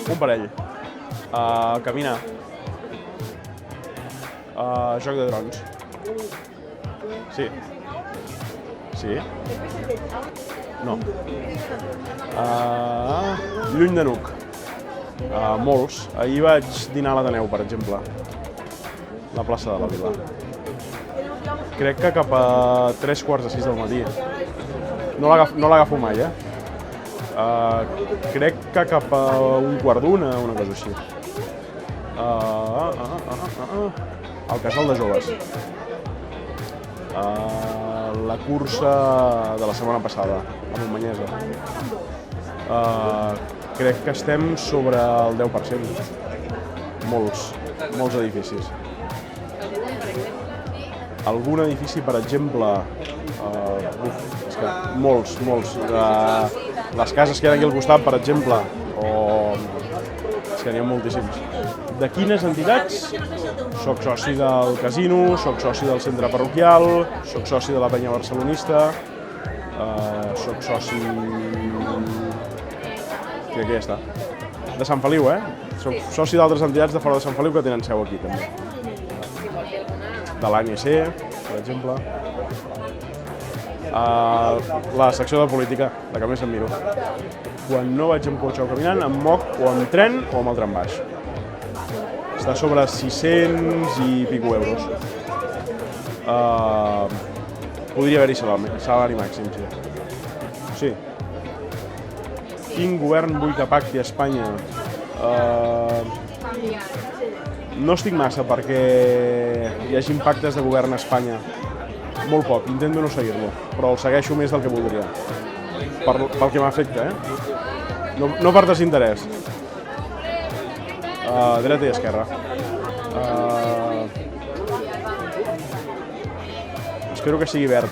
Un parell. Caminar. Joc de drons. Sí. Sí? No. Lluny de Nuc. Molts. Ahir vaig dinar a l'Ateneu, per exemple. La plaça de la Vila. Crec que cap a 3:45 del matí. No l'agafo mai, crec que cap a 1:15, una cosa així. El casal de joves. La cursa de la setmana passada, a Montmanyesa. Crec que estem sobre el 10%. Molts edificis. Algun edifici, per exemple, és que molts. Les cases que hi ha aquí al costat, per exemple, és que n'hi ha moltíssims. De quines entitats? Soc soci del casino, soc soci del centre parroquial, soc soci de la penya barcelonista, soc soci... Crec que ja està. De Sant Feliu, Soc soci d'altres entitats de fora de Sant Feliu que tenen seu aquí, també. De l'ANC, per exemple. La secció de política, la que més em miro. Quan no vaig amb cotxe o caminant, em moc o amb tren o amb el trambaix. Està sobre 600 i pico euros. Podria haver-hi salari màxim, sí. Quin govern vull que pacti a Espanya? No estic massa perquè hi hagi pactes de govern a Espanya. Molt poc, intento no seguir-lo, però el segueixo més del que voldria. Pel que m'afecta, No per desinterès. Dreta i esquerra. Espero que sigui verd.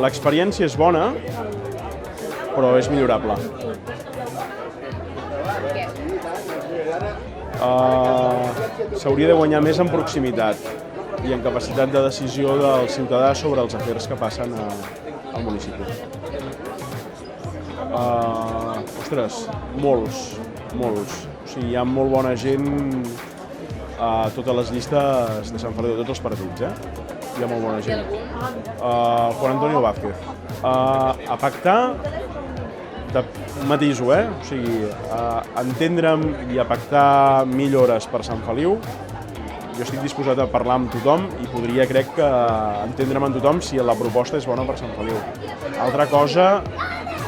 L'experiència és bona, però és millorable. S'hauria de guanyar més en proximitat i en capacitat de decisió del ciutadà sobre els afers que passen al municipi. Ostres, molts. O sigui, hi ha molt bona gent a totes les llistes de Sant Feliu, de tots els partits, Hi ha molt bona gent. Juan Antonio Vázquez. A pactar, matiso, O sigui, entendre'm i a pactar millores per Sant Feliu. Jo estic disposat a parlar amb tothom i podria, crec que, entendre'm amb tothom si la proposta és bona per Sant Feliu. Altra cosa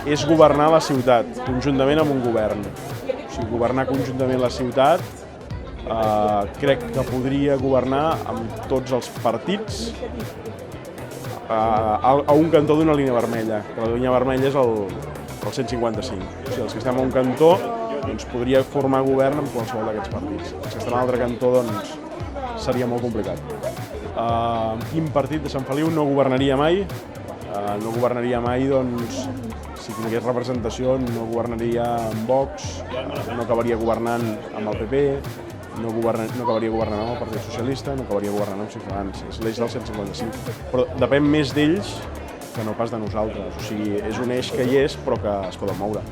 és governar la ciutat, conjuntament amb un govern. O sigui, governar conjuntament la ciutat, crec que podria governar amb tots els partits a un cantó d'una línia vermella, que la línia vermella és el 155. O sigui, els que estem a un cantó doncs, podria formar govern amb qualsevol d'aquests partits. Els que estan a l'altre cantó doncs, seria molt complicat. Quin partit de Sant Feliu no governaria mai? No governaria mai, doncs, si tingués representació, no governaria amb Vox, no acabaria governant amb el PP, no acabaria governant amb el Partit Socialista, no acabaria governant amb Ciutadans. És l'eix del 155. Però depèn més d'ells que no pas de nosaltres. O sigui, és un eix que hi és, però que es poden moure.